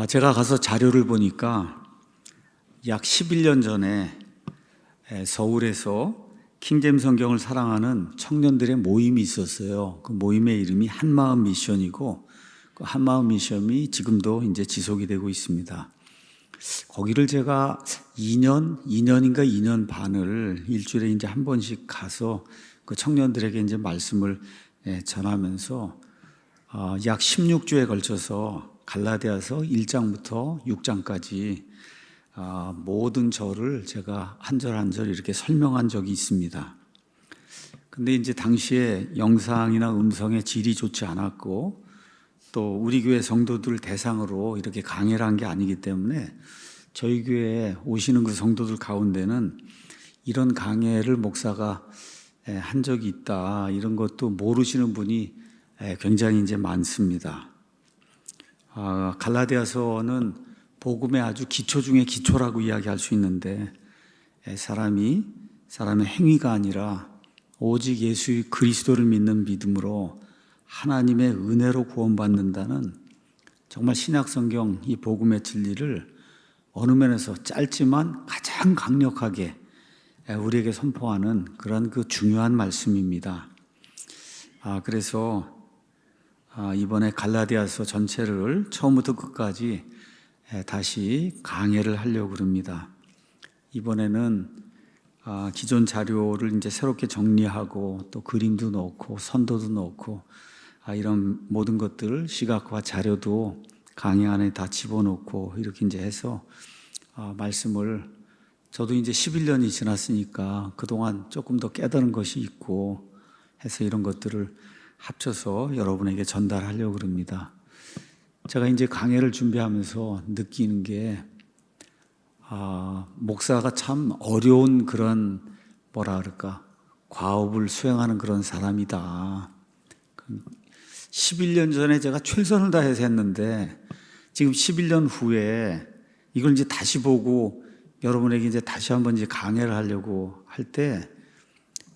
제가 가서 자료를 보니까 약 11년 전에 서울에서 킹제임스 성경을 사랑하는 청년들의 모임이 있었어요. 그 모임의 이름이 한마음 미션이고, 그 한마음 미션이 지금도 이제 지속이 되고 있습니다. 거기를 제가 2년인가 2년 반을 일주일에 이제 한 번씩 가서 그 청년들에게 이제 말씀을 전하면서 약 16주에 걸쳐서 갈라디아서 1장부터 6장까지 모든 절을 제가 한 절 한 절 이렇게 설명한 적이 있습니다. 근데 이제 당시에 영상이나 음성의 질이 좋지 않았고, 또 우리 교회 성도들 대상으로 이렇게 강의를 한 게 아니기 때문에 저희 교회에 오시는 그 성도들 가운데는 이런 강의를 목사가 한 적이 있다, 이런 것도 모르시는 분이 굉장히 이제 많습니다. 갈라디아서는 복음의 아주 기초 중에 기초라고 이야기할 수 있는데, 사람의 행위가 아니라 오직 예수 그리스도를 믿는 믿음으로 하나님의 은혜로 구원받는다는 정말 신약 성경 이 복음의 진리를 어느 면에서 짧지만 가장 강력하게 우리에게 선포하는 그런 그 중요한 말씀입니다. 그래서 이번에 갈라디아서 전체를 처음부터 끝까지 다시 강해를 하려고 합니다. 이번에는 기존 자료를 이제 새롭게 정리하고 또 그림도 넣고 선도도 넣고 이런 모든 것들, 시각화 자료도 강의 안에 다 집어넣고 이렇게 이제 해서 말씀을, 저도 이제 11년이 지났으니까 그동안 조금 더 깨달은 것이 있고 해서 이런 것들을 합쳐서 여러분에게 전달하려고 합니다. 제가 이제 강해를 준비하면서 느끼는 게, 목사가 참 어려운 그런 과업을 수행하는 그런 사람이다. 11년 전에 제가 최선을 다해서 했는데 지금 11년 후에 이걸 이제 다시 보고 여러분에게 이제 다시 한번 이제 강해를 하려고 할 때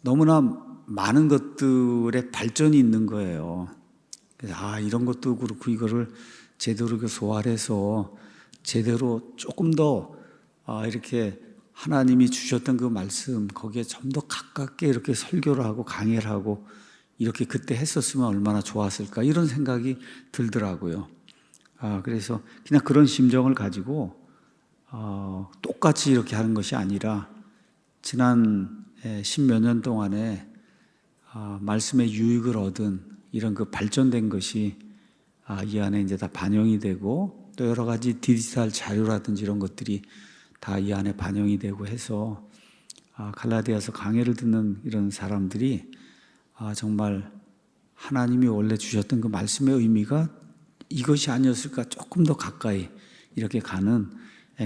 너무나 많은 것들의 발전이 있는 거예요. 그래서 이런 것도 그렇고 이거를 제대로 소화해서 제대로 조금 더 이렇게 하나님이 주셨던 그 말씀 거기에 좀 더 가깝게 이렇게 설교를 하고 강의를 하고 이렇게 그때 했었으면 얼마나 좋았을까, 이런 생각이 들더라고요. 그래서 그냥 그런 심정을 가지고 똑같이 이렇게 하는 것이 아니라 지난 10몇 년 동안에 말씀의 유익을 얻은 이런 그 발전된 것이 이 안에 이제 다 반영이 되고, 또 여러 가지 디지털 자료라든지 이런 것들이 다 이 안에 반영이 되고 해서 갈라디아서 강해를 듣는 이런 사람들이 정말 하나님이 원래 주셨던 그 말씀의 의미가 이것이 아니었을까, 조금 더 가까이 이렇게 가는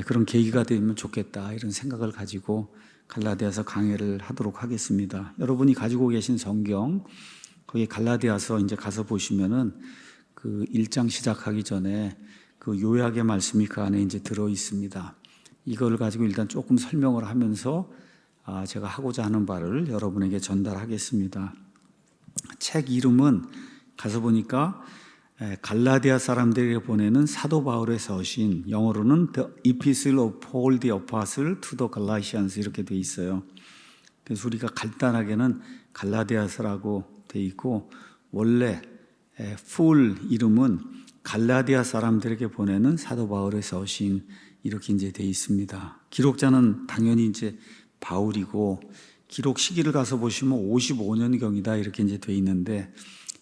그런 계기가 되면 좋겠다, 이런 생각을 가지고 갈라디아서 강해를 하도록 하겠습니다. 여러분이 가지고 계신 성경, 거기 갈라디아서 이제 가서 보시면은 그 1장 시작하기 전에 그 요약의 말씀이 그 안에 이제 들어 있습니다. 이걸 가지고 일단 조금 설명을 하면서 제가 하고자 하는 바를 여러분에게 전달하겠습니다. 책 이름은 가서 보니까 갈라디아 사람들에게 보내는 사도 바울의 서신, 영어로는 The Epistle of Paul the Apostle to the Galatians 이렇게 돼 있어요. 그래서 우리가 간단하게는 갈라디아서라고 돼 있고, 원래 풀 이름은 갈라디아 사람들에게 보내는 사도 바울의 서신 이렇게 이제 돼 있습니다. 기록자는 당연히 이제 바울이고, 기록 시기를 가서 보시면 55년경이다 이렇게 이제 돼 있는데,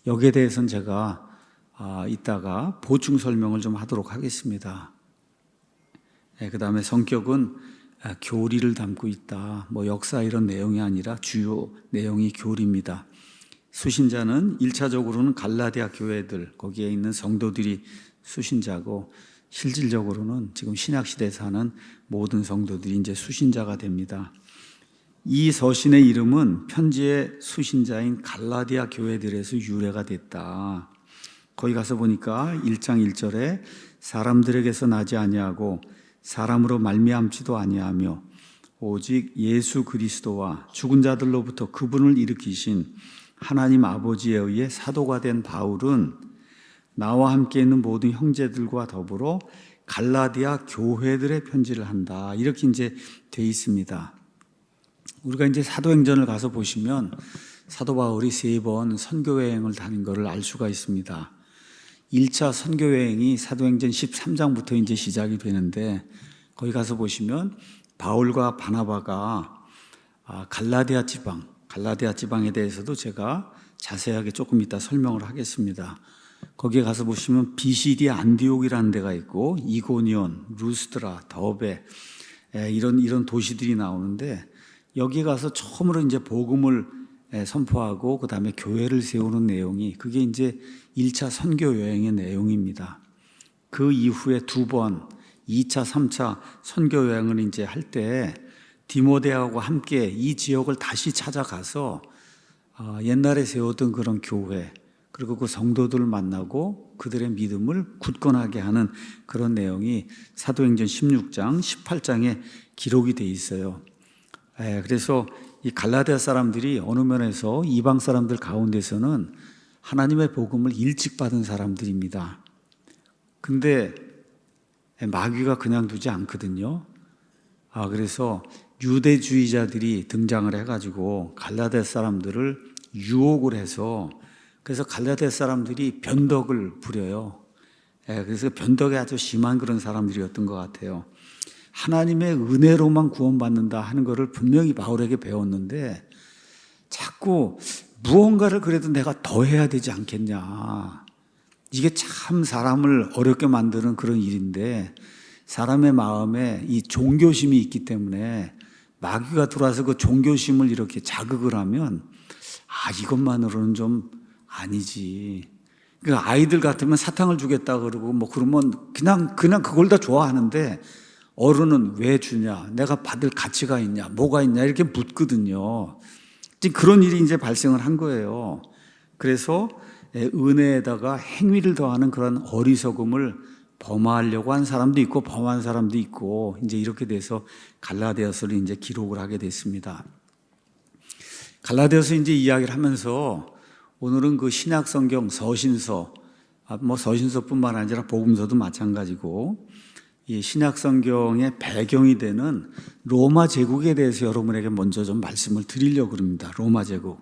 여기에 대해서는 제가 이따가 보충 설명을 좀 하도록 하겠습니다. 그 다음에 성격은 교리를 담고 있다, 역사 이런 내용이 아니라 주요 내용이 교리입니다. 수신자는 1차적으로는 갈라디아 교회들, 거기에 있는 성도들이 수신자고, 실질적으로는 지금 신약시대에 사는 모든 성도들이 이제 수신자가 됩니다. 이 서신의 이름은 편지의 수신자인 갈라디아 교회들에서 유래가 됐다. 거기 가서 보니까 1장 1절에 사람들에게서 나지 아니하고 사람으로 말미암지도 아니하며 오직 예수 그리스도와 죽은 자들로부터 그분을 일으키신 하나님 아버지에 의해 사도가 된 바울은 나와 함께 있는 모든 형제들과 더불어 갈라디아 교회들의 편지를 한다. 이렇게 이제 돼 있습니다. 우리가 이제 사도행전을 가서 보시면 사도 바울이 3번 선교 여행을 다닌 것을 알 수가 있습니다. 1차 선교 여행이 사도행전 13장부터 이제 시작이 되는데, 거기 가서 보시면 바울과 바나바가 갈라디아 지방에 대해서도 제가 자세하게 조금 이따 설명을 하겠습니다. 거기에 가서 보시면 비시디 안디옥이라는 데가 있고 이고니온, 루스드라, 더베 이런 도시들이 나오는데, 여기 가서 처음으로 이제 복음을 선포하고 그 다음에 교회를 세우는 내용이, 그게 이제 1차 선교 여행의 내용입니다. 그 이후에 2번 2차, 3차 선교 여행을 이제 할 때 디모데하고 함께 이 지역을 다시 찾아가서 옛날에 세웠던 그런 교회, 그리고 그 성도들을 만나고 그들의 믿음을 굳건하게 하는 그런 내용이 사도행전 16장, 18장에 기록이 돼 있어요. 그래서 이 갈라디아 사람들이 어느 면에서 이방 사람들 가운데서는 하나님의 복음을 일찍 받은 사람들입니다. 근데 마귀가 그냥 두지 않거든요. 그래서 유대주의자들이 등장을 해가지고 갈라디아 사람들을 유혹을 해서, 그래서 갈라디아 사람들이 변덕을 부려요. 그래서 변덕이 아주 심한 그런 사람들이었던 것 같아요. 하나님의 은혜로만 구원받는다 하는 것을 분명히 바울에게 배웠는데, 자꾸 무언가를 그래도 내가 더 해야 되지 않겠냐. 이게 참 사람을 어렵게 만드는 그런 일인데, 사람의 마음에 이 종교심이 있기 때문에 마귀가 들어와서 그 종교심을 이렇게 자극을 하면, 이것만으로는 좀 아니지. 그러니까 아이들 같으면 사탕을 주겠다 그러고 뭐 그러면 그냥 그걸 다 좋아하는데, 어른은 왜 주냐, 내가 받을 가치가 있냐, 뭐가 있냐 이렇게 묻거든요. 그런 일이 이제 발생을 한 거예요. 그래서 은혜에다가 행위를 더하는 그런 어리석음을 범하려고 한 사람도 있고 범한 사람도 있고, 이제 이렇게 돼서 갈라디아서를 이제 기록을 하게 됐습니다. 갈라디아서 이제 이야기를 하면서 오늘은 그 신약 성경 서신서, 뭐 서신서뿐만 아니라 복음서도 마찬가지고, 이 신약 성경의 배경이 되는 로마 제국에 대해서 여러분에게 먼저 좀 말씀을 드리려고 합니다. 로마 제국.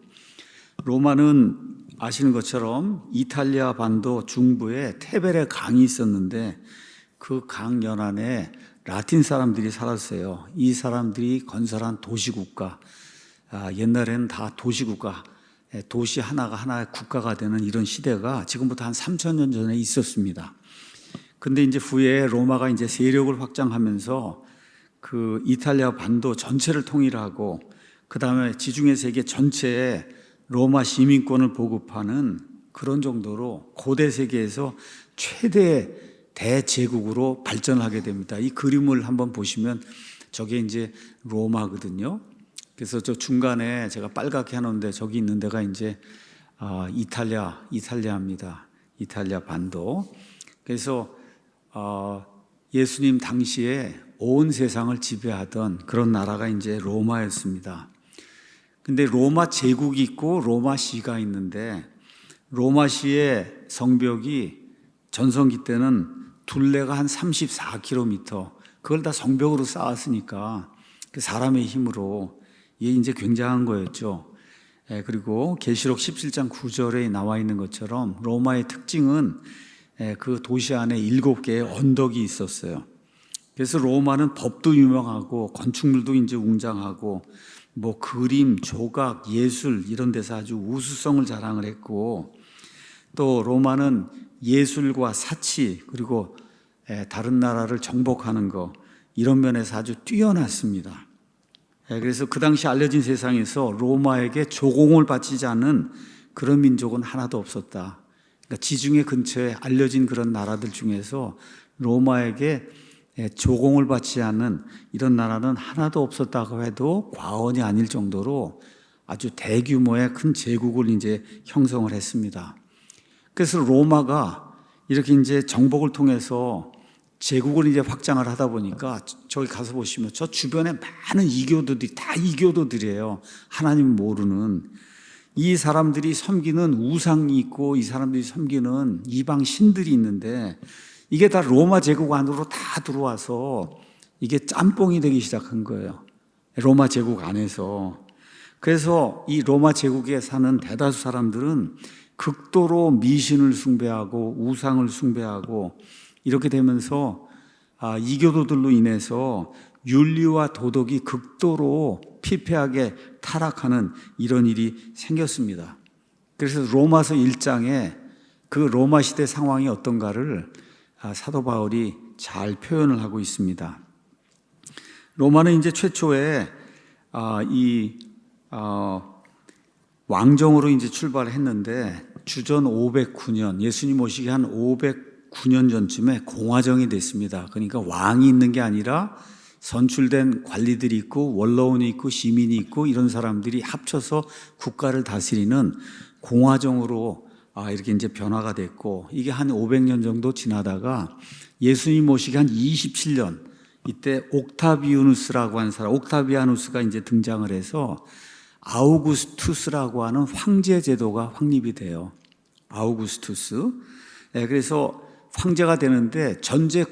로마는 아시는 것처럼 이탈리아 반도 중부에 테베레 강이 있었는데, 그 강 연안에 라틴 사람들이 살았어요. 이 사람들이 건설한 도시국가, 옛날에는 다 도시국가, 도시 하나가 하나의 국가가 되는 이런 시대가 지금부터 한 3,000년 전에 있었습니다. 근데 이제 후에 로마가 이제 세력을 확장하면서 그 이탈리아 반도 전체를 통일하고, 그 다음에 지중해 세계 전체에 로마 시민권을 보급하는 그런 정도로 고대 세계에서 최대 대제국으로 발전하게 됩니다. 이 그림을 한번 보시면 저게 이제 로마거든요. 그래서 저 중간에 제가 빨갛게 해놓은데 저기 있는 데가 이제 이탈리아입니다. 이탈리아 반도. 그래서 예수님 당시에 온 세상을 지배하던 그런 나라가 이제 로마였습니다. 근데 로마 제국이 있고 로마시가 있는데, 로마시의 성벽이 전성기 때는 둘레가 한 34km, 그걸 다 성벽으로 쌓았으니까 그 사람의 힘으로 이게 이제 굉장한 거였죠. 그리고 계시록 17장 9절에 나와 있는 것처럼 로마의 특징은 그 도시 안에 7개의 언덕이 있었어요. 그래서 로마는 법도 유명하고 건축물도 이제 웅장하고 뭐 그림, 조각, 예술 이런 데서 아주 우수성을 자랑을 했고, 또 로마는 예술과 사치, 그리고 다른 나라를 정복하는 거, 이런 면에서 아주 뛰어났습니다. 그래서 그 당시 알려진 세상에서 로마에게 조공을 바치지 않는 그런 민족은 하나도 없었다. 그러니까 지중해 근처에 알려진 그런 나라들 중에서 로마에게 조공을 받지 않는 이런 나라는 하나도 없었다고 해도 과언이 아닐 정도로 아주 대규모의 큰 제국을 이제 형성을 했습니다. 그래서 로마가 이렇게 이제 정복을 통해서 제국을 이제 확장을 하다 보니까 저기 가서 보시면 저 주변에 많은 이교도들이 다 이교도들이에요. 하나님 모르는. 이 사람들이 섬기는 우상이 있고 이 사람들이 섬기는 이방 신들이 있는데, 이게 다 로마 제국 안으로 다 들어와서 이게 짬뽕이 되기 시작한 거예요. 로마 제국 안에서. 그래서 이 로마 제국에 사는 대다수 사람들은 극도로 미신을 숭배하고 우상을 숭배하고 이렇게 되면서 이교도들로 인해서 윤리와 도덕이 극도로 피폐하게 타락하는 이런 일이 생겼습니다. 그래서 로마서 1장에 그 로마 시대 상황이 어떤가를 사도 바울이 잘 표현을 하고 있습니다. 로마는 이제 최초에 왕정으로 이제 출발했는데 주전 509년, 예수님 오시기 한 509년 전쯤에 공화정이 됐습니다. 그러니까 왕이 있는 게 아니라 선출된 관리들이 있고 원로원이 있고 시민이 있고 이런 사람들이 합쳐서 국가를 다스리는 공화정으로 이렇게 이제 변화가 됐고, 이게 한 500년 정도 지나다가 예수님 오시기 한 27년, 이때 옥타비아누스라고 하는 사람, 옥타비아누스가 이제 등장을 해서 아우구스투스라고 하는 황제 제도가 확립이 돼요. 아우구스투스. 그래서 황제가 되는데 전제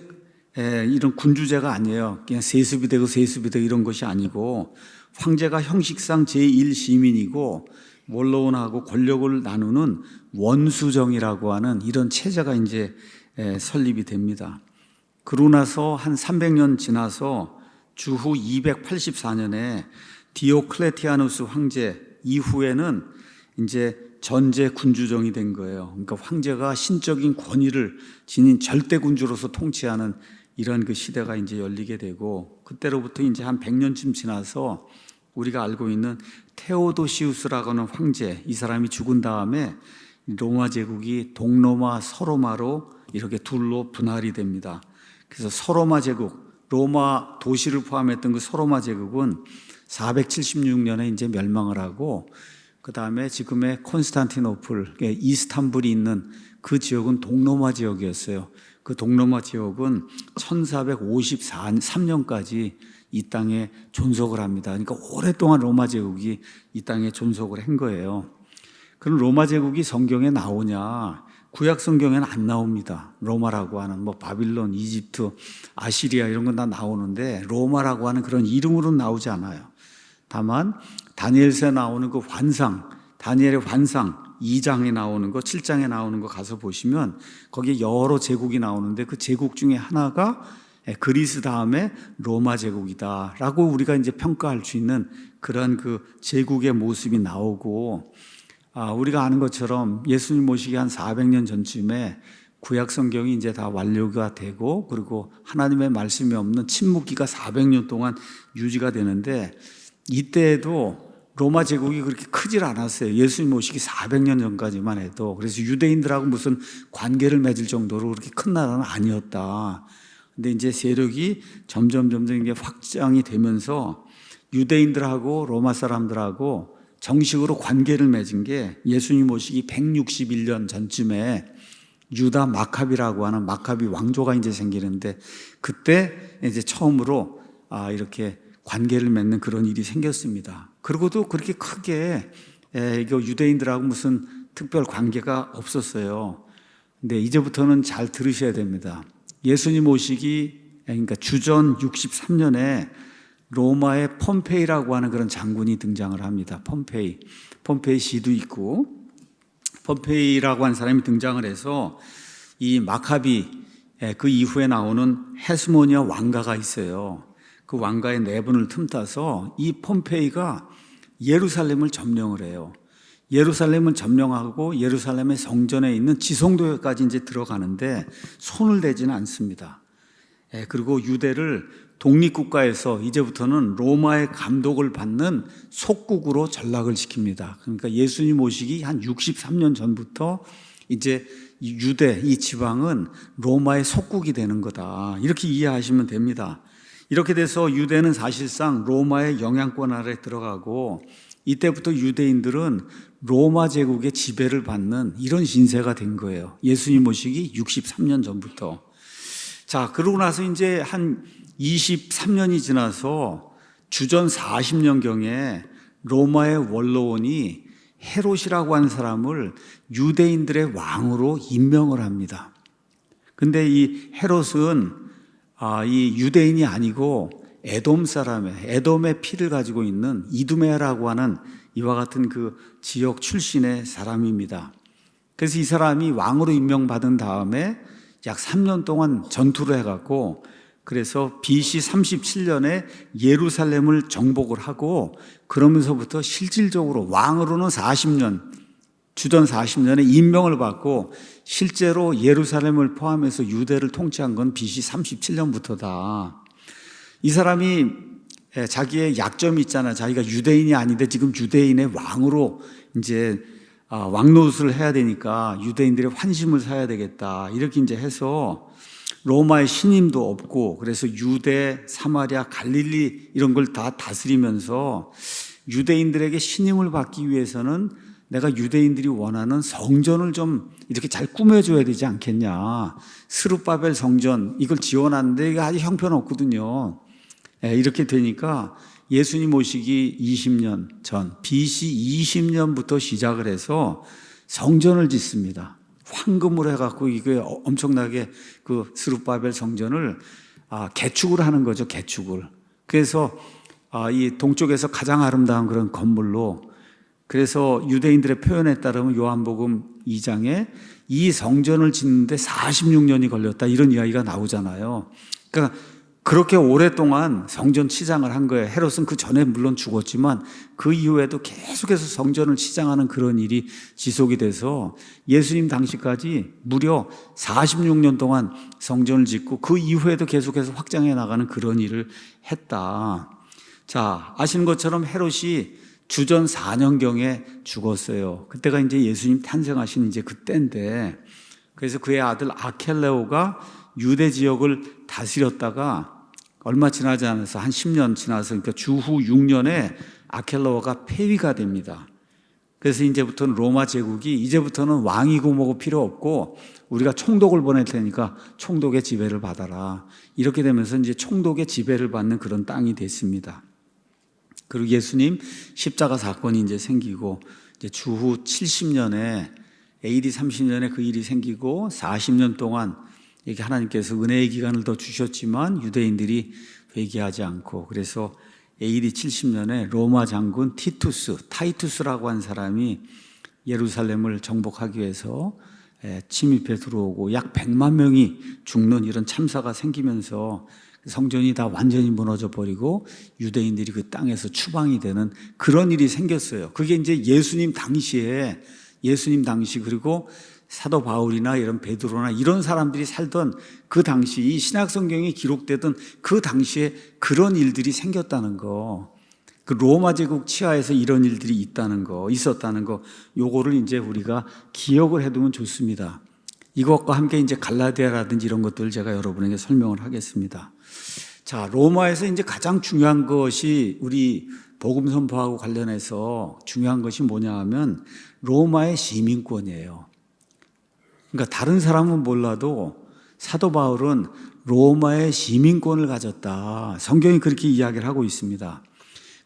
이런 군주제가 아니에요. 그냥 세습이 되고 이런 것이 아니고, 황제가 형식상 제1시민이고 원로원하고 권력을 나누는 원수정이라고 하는 이런 체제가 이제 설립이 됩니다. 그러고 나서 한 300년 지나서 주후 284년에 디오클레티아누스 황제 이후에는 이제 전제 군주정이 된 거예요. 그러니까 황제가 신적인 권위를 지닌 절대 군주로서 통치하는 이런 그 시대가 이제 열리게 되고, 그때로부터 이제 한 100년쯤 지나서 우리가 알고 있는 테오도시우스라고 하는 황제, 이 사람이 죽은 다음에 로마 제국이 동로마, 서로마로 이렇게 둘로 분할이 됩니다. 그래서 서로마 제국, 로마 도시를 포함했던 그 서로마 제국은 476년에 이제 멸망을 하고, 그 다음에 지금의 콘스탄티노플, 이스탄불이 있는 그 지역은 동로마 지역이었어요. 그 동로마 지역은 1453년까지 이 땅에 존속을 합니다. 그러니까 오랫동안 로마 제국이 이 땅에 존속을 한 거예요. 그럼 로마 제국이 성경에 나오냐? 구약 성경에는 안 나옵니다. 로마라고 하는 바빌론, 이집트, 아시리아 이런 건 다 나오는데 로마라고 하는 그런 이름으로는 나오지 않아요. 다만 다니엘서에 나오는 그 환상, 다니엘의 환상 2장에 나오는 거, 7장에 나오는 거 가서 보시면 거기에 여러 제국이 나오는데 그 제국 중에 하나가 그리스 다음에 로마 제국이다라고 우리가 이제 평가할 수 있는 그런 그 제국의 모습이 나오고, 우리가 아는 것처럼 예수님 모시기 한 400년 전쯤에 구약 성경이 이제 다 완료가 되고, 그리고 하나님의 말씀이 없는 침묵기가 400년 동안 유지가 되는데, 이때에도 로마 제국이 그렇게 크질 않았어요. 예수님 오시기 400년 전까지만 해도. 그래서 유대인들하고 무슨 관계를 맺을 정도로 그렇게 큰 나라는 아니었다. 근데 이제 세력이 점점 이게 확장이 되면서 유대인들하고 로마 사람들하고 정식으로 관계를 맺은 게 예수님 오시기 161년 전쯤에 유다 마카비라고 하는 마카비 왕조가 이제 생기는데, 그때 이제 처음으로 이렇게 관계를 맺는 그런 일이 생겼습니다. 그리고도 그렇게 크게 유대인들하고 무슨 특별 관계가 없었어요. 근데 이제부터는 잘 들으셔야 됩니다. 예수님 오시기, 그러니까 주전 63년에 로마의 폼페이라고 하는 그런 장군이 등장을 합니다. 폼페이 시도 있고, 폼페이라고 하는 사람이 등장을 해서 이 마카비, 그 이후에 나오는 헤스모니아 왕가가 있어요. 그 왕가의 내분을 틈타서 이 폼페이가 예루살렘을 점령을 해요. 예루살렘을 점령하고 예루살렘의 성전에 있는 지성도에까지 이제 들어가는데 손을 대지는 않습니다. 그리고 유대를 독립국가에서 이제부터는 로마의 감독을 받는 속국으로 전락을 시킵니다. 그러니까 예수님 오시기 한 63년 전부터 이제 유대, 이 지방은 로마의 속국이 되는 거다. 이렇게 이해하시면 됩니다. 이렇게 돼서 유대는 사실상 로마의 영향권 아래 들어가고, 이때부터 유대인들은 로마 제국의 지배를 받는 이런 신세가 된 거예요. 예수님 오시기 63년 전부터. 자, 그러고 나서 이제 한 23년이 지나서 주전 40년경에 로마의 원로원이 헤롯이라고 하는 사람을 유대인들의 왕으로 임명을 합니다. 근데 이 헤롯은 이 유대인이 아니고 에돔 사람의, 에돔의 피를 가지고 있는 이두메라고 하는 이와 같은 그 지역 출신의 사람입니다. 그래서 이 사람이 왕으로 임명받은 다음에 약 3년 동안 전투를 해갖고, 그래서 BC 37년에 예루살렘을 정복을 하고, 그러면서부터 실질적으로 왕으로는 40년, 주전 40년에 임명을 받고, 실제로 예루살렘을 포함해서 유대를 통치한 건 BC 37년부터다. 이 사람이 자기의 약점이 있잖아요. 자기가 유대인이 아닌데 지금 유대인의 왕으로 이제 왕노릇을 해야 되니까 유대인들의 환심을 사야 되겠다. 이렇게 이제 해서 로마의 신임도 없고, 그래서 유대, 사마리아, 갈릴리 이런 걸 다 다스리면서 유대인들에게 신임을 받기 위해서는 내가 유대인들이 원하는 성전을 좀 이렇게 잘 꾸며줘야 되지 않겠냐. 스룹바벨 성전 이걸 지어놨는데 이게 아주 형편없거든요. 이렇게 되니까 예수님 오시기 20년 전, BC 20년부터 시작을 해서 성전을 짓습니다. 황금으로 해갖고 이게 엄청나게 그 스룹바벨 성전을 개축을 하는 거죠, 개축을. 그래서 이 동쪽에서 가장 아름다운 그런 건물로, 그래서 유대인들의 표현에 따르면 요한복음 2장에 이 성전을 짓는데 46년이 걸렸다 이런 이야기가 나오잖아요. 그러니까 그렇게 오랫동안 성전 치장을 한 거예요. 헤롯은 그 전에 물론 죽었지만 그 이후에도 계속해서 성전을 치장하는 그런 일이 지속이 돼서 예수님 당시까지 무려 46년 동안 성전을 짓고 그 이후에도 계속해서 확장해 나가는 그런 일을 했다. 자, 아시는 것처럼 헤롯이 주전 4년경에 죽었어요. 그때가 이제 예수님 탄생하신 이제 그때인데, 그래서 그의 아들 아켈레오가 유대 지역을 다스렸다가 얼마 지나지 않아서 한 10년 지나서, 그러니까 주후 6년에 아켈레오가 폐위가 됩니다. 그래서 이제부터는 로마 제국이 이제부터는 왕이고 뭐고 필요 없고 우리가 총독을 보낼 테니까 총독의 지배를 받아라. 이렇게 되면서 이제 총독의 지배를 받는 그런 땅이 됐습니다. 그리고 예수님 십자가 사건이 이제 생기고, 이제 주후 70년에 AD 30년에 그 일이 생기고 40년 동안 이렇게 하나님께서 은혜의 기간을 더 주셨지만 유대인들이 회개하지 않고, 그래서 AD 70년에 로마 장군 타이투스라고 한 사람이 예루살렘을 정복하기 위해서 침입해 들어오고 약 100만 명이 죽는 이런 참사가 생기면서 성전이 다 완전히 무너져 버리고 유대인들이 그 땅에서 추방이 되는 그런 일이 생겼어요. 그게 이제 예수님 당시, 그리고 사도 바울이나 이런 베드로나 이런 사람들이 살던 그 당시, 이 신약 성경에 기록되던 그 당시에 그런 일들이 생겼다는 거, 그 로마 제국 치하에서 이런 일들이 있었다는 거, 요거를 이제 우리가 기억을 해두면 좋습니다. 이것과 함께 이제 갈라디아라든지 이런 것들을 제가 여러분에게 설명을 하겠습니다. 자, 로마에서 이제 가장 중요한 것이, 우리 복음 선포하고 관련해서 중요한 것이 뭐냐 하면 로마의 시민권이에요. 그러니까 다른 사람은 몰라도 사도 바울은 로마의 시민권을 가졌다. 성경이 그렇게 이야기를 하고 있습니다.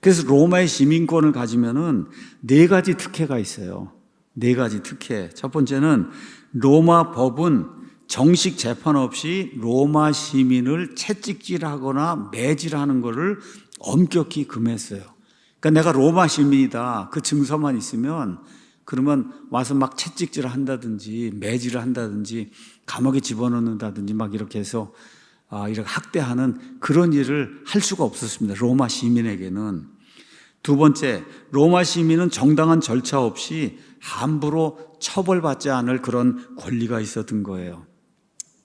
그래서 로마의 시민권을 가지면은 4가지 특혜가 있어요. 4가지 특혜. 첫 번째는 로마 법은 정식 재판 없이 로마 시민을 채찍질하거나 매질하는 것을 엄격히 금했어요. 그러니까 내가 로마 시민이다, 그 증서만 있으면 그러면 와서 막 채찍질을 한다든지 매질을 한다든지 감옥에 집어넣는다든지 막 이렇게 해서 이렇게 학대하는 그런 일을 할 수가 없었습니다. 로마 시민에게는. 두 번째, 로마 시민은 정당한 절차 없이 함부로 처벌받지 않을 그런 권리가 있었던 거예요.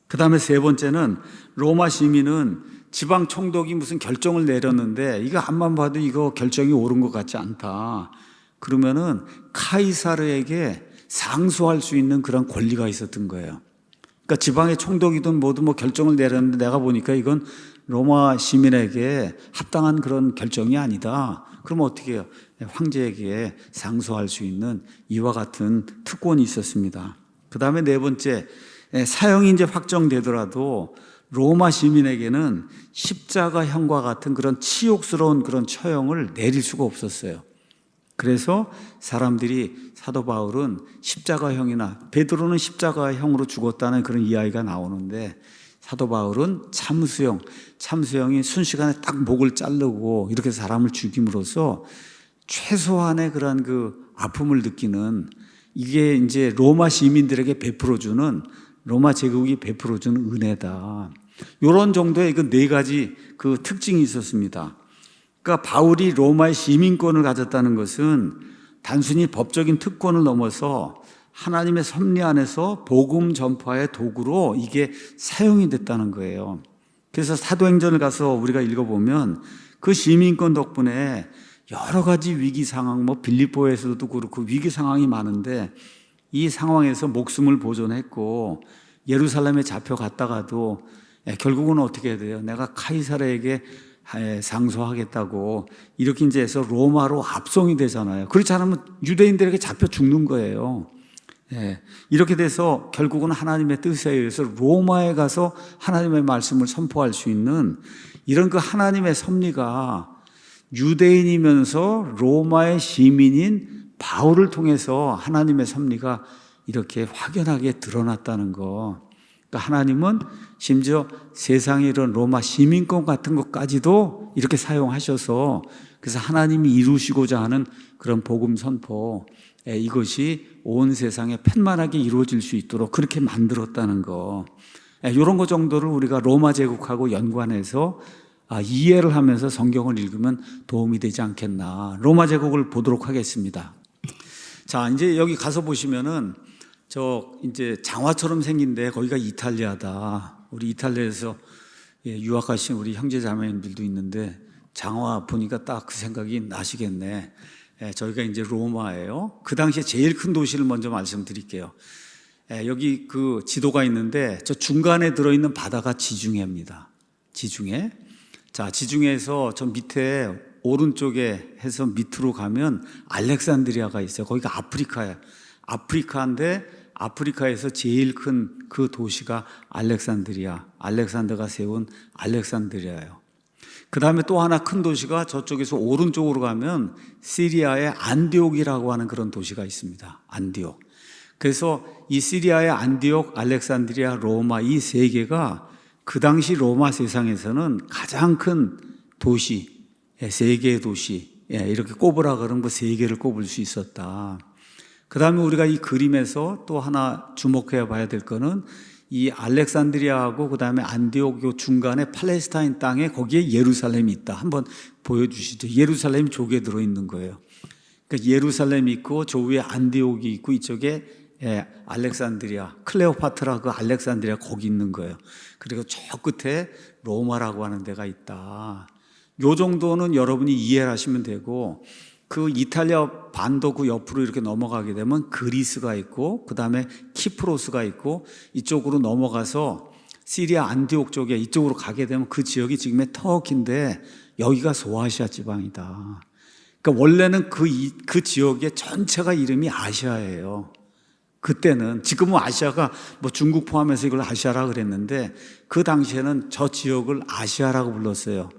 그 다음에 세 번째는 로마 시민은 지방 총독이 무슨 결정을 내렸는데 이거 앞만 봐도 이거 결정이 옳은 것 같지 않다. 그러면은 카이사르에게 상소할 수 있는 그런 권리가 있었던 거예요. 그러니까 지방의 총독이든 뭐든 뭐 결정을 내렸는데 내가 보니까 이건 로마 시민에게 합당한 그런 결정이 아니다. 그럼 어떻게 해요? 황제에게 상소할 수 있는 이와 같은 특권이 있었습니다. 그 다음에 네 번째, 사형이 이제 확정되더라도 로마 시민에게는 십자가형과 같은 그런 치욕스러운 그런 처형을 내릴 수가 없었어요. 그래서 사람들이 사도 바울은 십자가형이나 베드로는 십자가형으로 죽었다는 그런 이야기가 나오는데 사도 바울은 참수형이 순식간에 딱 목을 자르고 이렇게 사람을 죽임으로써 최소한의 그런 그 아픔을 느끼는 이게 이제 로마 시민들에게 베풀어주는 로마 제국이 베풀어주는 은혜다. 이런 정도의 그 네 가지 그 특징이 있었습니다. 그러니까 바울이 로마의 시민권을 가졌다는 것은 단순히 법적인 특권을 넘어서 하나님의 섭리 안에서 복음 전파의 도구로 이게 사용이 됐다는 거예요. 그래서 사도행전을 가서 우리가 읽어보면 그 시민권 덕분에 여러 가지 위기 상황, 빌립보에서도 그렇고 위기 상황이 많은데 이 상황에서 목숨을 보존했고 예루살렘에 잡혀갔다가도 결국은 어떻게 해야 돼요? 내가 카이사르에게 상소하겠다고 이렇게 이제 해서 로마로 압송이 되잖아요. 그렇지 않으면 유대인들에게 잡혀 죽는 거예요. 이렇게 돼서 결국은 하나님의 뜻에 의해서 로마에 가서 하나님의 말씀을 선포할 수 있는 이런 그 하나님의 섭리가 유대인이면서 로마의 시민인 바울을 통해서 하나님의 섭리가 이렇게 확연하게 드러났다는 거. 그러니까 하나님은 심지어 세상에 이런 로마 시민권 같은 것까지도 이렇게 사용하셔서 그래서 하나님이 이루시고자 하는 그런 복음 선포, 이것이 온 세상에 편만하게 이루어질 수 있도록 그렇게 만들었다는 거. 이런 것 정도를 우리가 로마 제국하고 연관해서 이해를 하면서 성경을 읽으면 도움이 되지 않겠나. 로마 제국을 보도록 하겠습니다. 자, 이제 여기 가서 보시면은 이제 장화처럼 생긴데 거기가 이탈리아다. 우리 이탈리아에서 유학하신 우리 형제 자매님들도 있는데 장화 보니까 딱 그 생각이 나시겠네. 저희가 이제 로마예요. 그 당시에 제일 큰 도시를 먼저 말씀드릴게요. 여기 그 지도가 있는데 저 중간에 들어있는 바다가 지중해입니다. 지중해. 자, 지중해에서 저 밑에 오른쪽에 해서 밑으로 가면 알렉산드리아가 있어요. 거기가 아프리카예요. 아프리카인데 아프리카에서 제일 큰 그 도시가 알렉산더가 세운 알렉산드리아예요. 그 다음에 또 하나 큰 도시가 저쪽에서 오른쪽으로 가면 시리아의 안디옥이라고 하는 그런 도시가 있습니다. 안디옥. 그래서 이 시리아의 안디옥, 알렉산드리아, 로마 이 세 개가 그 당시 로마 세상에서는 가장 큰 도시, 세 개의 도시, 이렇게 꼽으라 그러면 그 세 개를 꼽을 수 있었다. 그 다음에 우리가 이 그림에서 또 하나 주목해 봐야 될 거는 이 알렉산드리아하고 그 다음에 안디옥 요 중간에 팔레스타인 땅에 거기에 예루살렘이 있다. 한번 보여주시죠. 예루살렘이 조개 들어있는 거예요. 그러니까 예루살렘이 있고 저 위에 안디옥이 있고 이쪽에 알렉산드리아, 클레오파트라 그 알렉산드리아 거기 있는 거예요. 그리고 저 끝에 로마라고 하는 데가 있다. 요 정도는 여러분이 이해를 하시면 되고 그 이탈리아 반도 그 옆으로 이렇게 넘어가게 되면 그리스가 있고 그 다음에 키프로스가 있고 이쪽으로 넘어가서 시리아 안디옥 쪽에 이쪽으로 가게 되면 그 지역이 지금의 터키인데 여기가 소아시아 지방이다. 그러니까 원래는 그 지역의 전체가 이름이 아시아예요. 그때는 지금은 아시아가 중국 포함해서 이걸 아시아라 그랬는데 그 당시에는 저 지역을 아시아라고 불렀어요.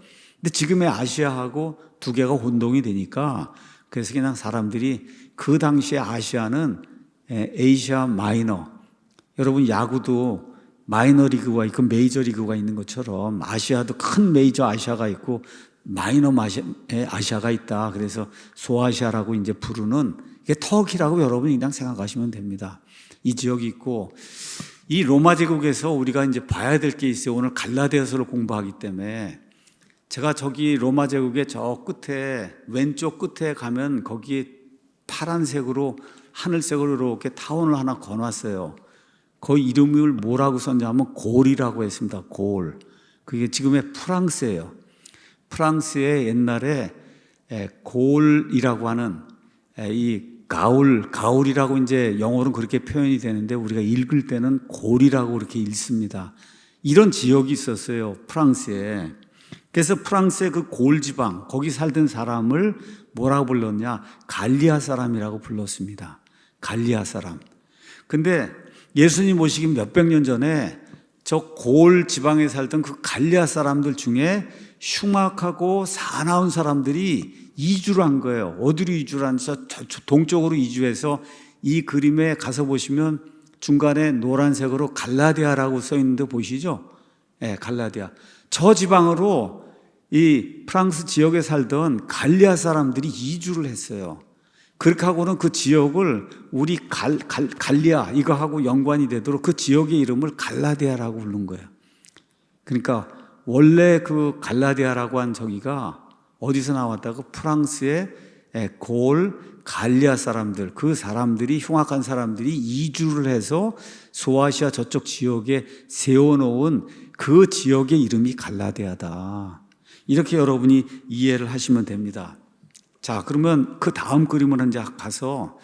근데 지금의 아시아하고 두 개가 혼동이 되니까 그래서 그냥 사람들이 그 당시에 아시아는 에이시아 마이너, 여러분 야구도 마이너 리그가 있고 메이저 리그가 있는 것처럼 아시아도 큰 메이저 아시아가 있고 마이너 아시아가 있다. 그래서 소아시아라고 이제 부르는 이게 터키라고 여러분이 그냥 생각하시면 됩니다. 이 지역이 있고 이 로마 제국에서 우리가 이제 봐야 될 게 있어요. 오늘 갈라디아서를 공부하기 때문에 제가 저기 로마 제국의 저 끝에 왼쪽 끝에 가면 거기에 파란색으로 하늘색으로 이렇게 타원을 하나 거놨어요. 그 이름을 뭐라고 썼냐면 골이라고 했습니다. 골. 그게 지금의 프랑스예요. 프랑스의 옛날에 골이라고 하는 이 가울이라고 이제 영어로는 그렇게 표현이 되는데 우리가 읽을 때는 골이라고 그렇게 읽습니다. 이런 지역이 있었어요. 프랑스에. 그래서 프랑스의 그 골 지방, 거기 살던 사람을 뭐라고 불렀냐? 갈리아 사람이라고 불렀습니다. 갈리아 사람. 근데 예수님 오시기 몇백 년 전에 저 골 지방에 살던 그 갈리아 사람들 중에 흉악하고 사나운 사람들이 이주를 한 거예요. 어디로 이주를 한지 동쪽으로 이주해서 이 그림에 가서 보시면 중간에 노란색으로 갈라디아라고 써 있는데 보이시죠? 네, 갈라디아. 저 지방으로 이 프랑스 지역에 살던 갈리아 사람들이 이주를 했어요. 그렇게 하고는 그 지역을 우리 갈리아 이거하고 연관이 되도록 그 지역의 이름을 갈라디아라고 부른 거예요. 그러니까 원래 그 갈라디아라고 한 저기가 어디서 나왔다고? 프랑스의 갈리아 사람들, 그 사람들이 흉악한 사람들이 이주를 해서 소아시아 저쪽 지역에 세워놓은 그 지역의 이름이 갈라디아다. 이렇게 여러분이 이해를 하시면 됩니다. 자, 그러면 그 다음 그림을 이제 가서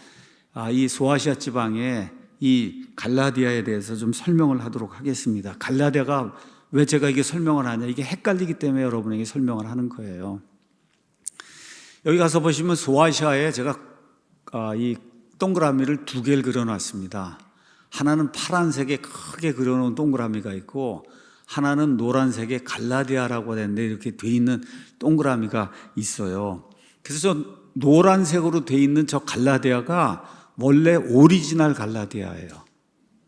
이 소아시아 지방의 이 갈라디아에 대해서 좀 설명을 하도록 하겠습니다. 갈라디아가 왜 제가 이게 설명을 하냐? 이게 헷갈리기 때문에 여러분에게 설명을 하는 거예요. 여기 가서 보시면 소아시아에 제가 이 동그라미를 두 개를 그려놨습니다. 하나는 파란색에 크게 그려놓은 동그라미가 있고 하나는 노란색에 갈라디아라고 되는데 이렇게 돼 있는 동그라미가 있어요. 그래서 저 노란색으로 돼 있는 저 갈라디아가 원래 오리지널 갈라디아예요.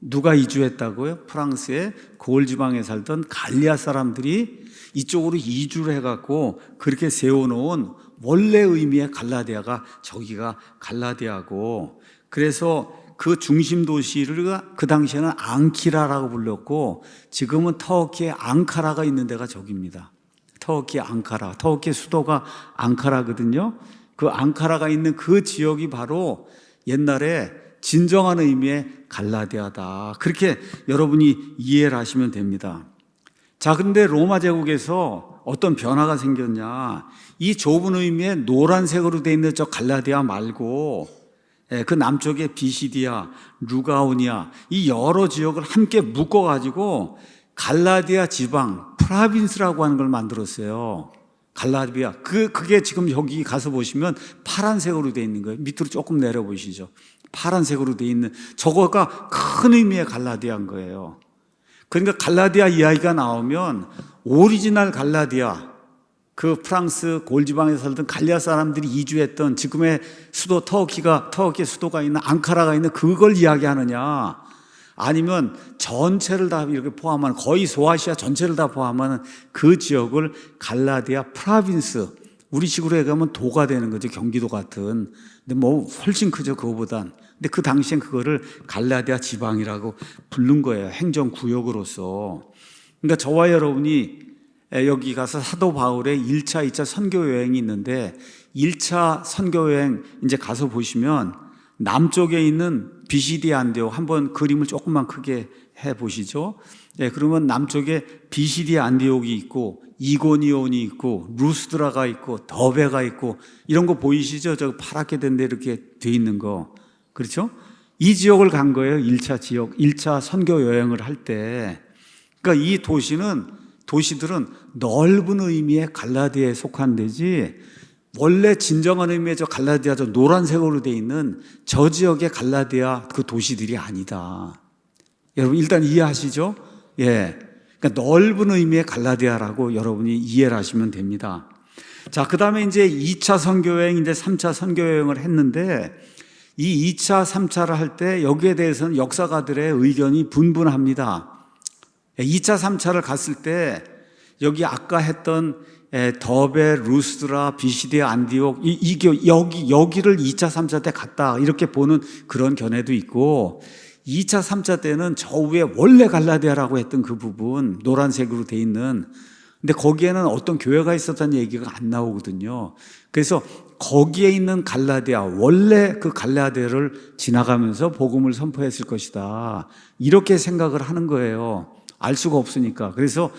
누가 이주했다고요? 프랑스의 고을 지방에 살던 갈리아 사람들이 이쪽으로 이주를 해갖고 그렇게 세워놓은 원래 의미의 갈라디아가 저기가 갈라디아고, 그래서 그 중심 도시를 그 당시에는 앙키라라고 불렀고 지금은 터키의 앙카라가 있는 데가 저기입니다. 터키 앙카라, 터키 수도가 앙카라거든요. 그 앙카라가 있는 그 지역이 바로 옛날에 진정한 의미의 갈라디아다. 그렇게 여러분이 이해를 하시면 됩니다. 자, 그런데 로마 제국에서 어떤 변화가 생겼냐? 이 좁은 의미의 노란색으로 되어 있는 저 갈라디아 말고 그 남쪽의 비시디아, 루가오니아 이 여러 지역을 함께 묶어가지고 갈라디아 지방, 프라빈스라고 하는 걸 만들었어요. 갈라디아. 그게 지금 여기 가서 보시면 파란색으로 되어 있는 거예요. 밑으로 조금 내려보시죠. 파란색으로 되어 있는 저거가 큰 의미의 갈라디아인 거예요. 그러니까 갈라디아 이야기가 나오면 오리지널 갈라디아, 그 프랑스 골지방에 살던 갈리아 사람들이 이주했던 지금의 수도 터키의 수도가 있는 앙카라가 있는 그걸 이야기하느냐, 아니면 전체를 다 이렇게 포함한 거의 소아시아 전체를 다 포함하는 그 지역을 갈라디아 프라빈스, 우리식으로 얘기하면 도가 되는 거죠. 경기도 같은. 근데 뭐 훨씬 크죠, 그거보단. 근데 그 당시엔 그거를 갈라디아 지방이라고 부른 거예요. 행정구역으로서. 그러니까 저와 여러분이 여기 가서 사도 바울의 1차, 2차 선교 여행이 있는데 1차 선교 여행 이제 가서 보시면 남쪽에 있는 비시디 안디옥, 한번 그림을 조금만 크게 해 보시죠. 그러면 남쪽에 비시디 안디옥이 있고 이고니온이 있고 루스드라가 있고 더베가 있고 이런 거 보이시죠? 저 파랗게 된 데 이렇게 돼 있는 거. 그렇죠? 이 지역을 간 거예요. 1차 지역, 1차 선교 여행을 할 때. 그러니까 이 도시들은 넓은 의미의 갈라디아에 속한 데지 원래 진정한 의미의 저 갈라디아, 저 노란색으로 돼 있는 저 지역의 갈라디아 그 도시들이 아니다. 여러분 일단 이해하시죠? 예. 그러니까 넓은 의미의 갈라디아라고 여러분이 이해를 하시면 됩니다. 자, 그 다음에 이제 2차 선교여행, 이제 3차 선교여행을 했는데 이 2차, 3차를 할 때 여기에 대해서는 역사가들의 의견이 분분합니다. 2차, 3차를 갔을 때 여기 아까 했던 더베, 루스드라, 비시디아, 안디옥 여기를 2차, 3차 때 갔다 이렇게 보는 그런 견해도 있고 2차, 3차 때는 저 위에 원래 갈라디아라고 했던 그 부분 노란색으로 돼 있는, 근데 거기에는 어떤 교회가 있었다는 얘기가 안 나오거든요. 그래서 거기에 있는 갈라디아, 원래 그 갈라디아를 지나가면서 복음을 선포했을 것이다 이렇게 생각을 하는 거예요. 알 수가 없으니까. 그래서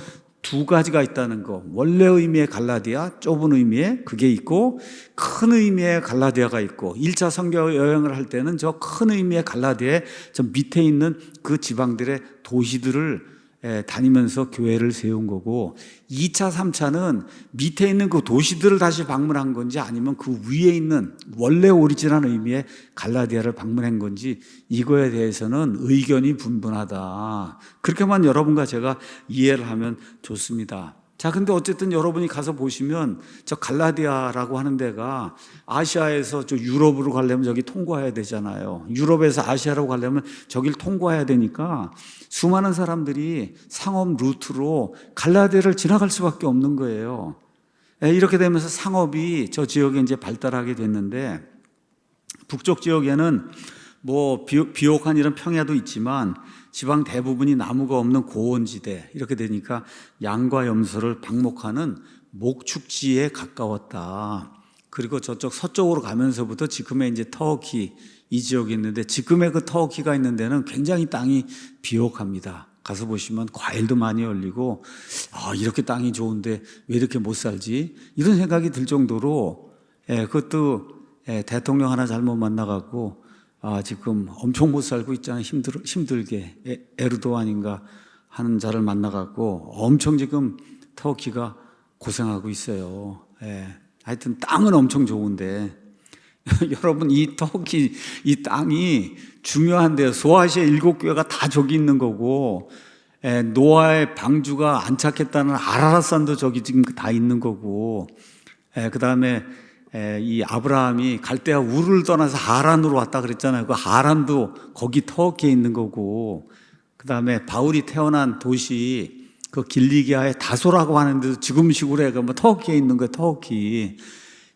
두 가지가 있다는 거, 원래 의미의 갈라디아, 좁은 의미의 그게 있고 큰 의미의 갈라디아가 있고 1차 선교 여행을 할 때는 저 큰 의미의 갈라디아의 저 밑에 있는 그 지방들의 도시들을 다니면서 교회를 세운 거고 2차, 3차는 밑에 있는 그 도시들을 다시 방문한 건지 아니면 그 위에 있는 원래 오리지널 의미의 갈라디아를 방문한 건지 이거에 대해서는 의견이 분분하다. 그렇게만 여러분과 제가 이해를 하면 좋습니다. 자, 근데 어쨌든 여러분이 가서 보시면 저 갈라디아라고 하는 데가 아시아에서 저 유럽으로 가려면 저기 통과해야 되잖아요. 유럽에서 아시아로 가려면 저길 통과해야 되니까 수많은 사람들이 상업 루트로 갈라디아를 지나갈 수밖에 없는 거예요. 이렇게 되면서 상업이 저 지역에 이제 발달하게 됐는데, 북쪽 지역에는 뭐 비옥한 이런 평야도 있지만 지방 대부분이 나무가 없는 고원지대, 이렇게 되니까 양과 염소를 방목하는 목축지에 가까웠다. 그리고 저쪽 서쪽으로 가면서부터 지금의 이제 터키 이 지역이 있는데, 지금의 그 터키가 있는 데는 굉장히 땅이 비옥합니다. 가서 보시면 과일도 많이 열리고, 이렇게 땅이 좋은데 왜 이렇게 못 살지? 이런 생각이 들 정도로, 그것도 대통령 하나 잘못 만나갖고 지금 엄청 못 살고 있잖아요. 힘들게 에르도안인가 하는 자를 만나갖고 엄청 지금 터키가 고생하고 있어요. 하여튼 땅은 엄청 좋은데 여러분, 이 터키 이 땅이 중요한데요. 소아시아 7교회가 다 저기 있는 거고, 노아의 방주가 안착했다는 아라랏산도 저기 지금 다 있는 거고, 그 다음에 이 아브라함이 갈대아 우르를 떠나서 하란으로 왔다 그랬잖아요. 그 하란도 거기 터키에 있는 거고, 그 다음에 바울이 태어난 도시 그 길리기아의 다소라고 하는데도 지금식으로 해가 뭐 터키에 있는 거예요. 터키.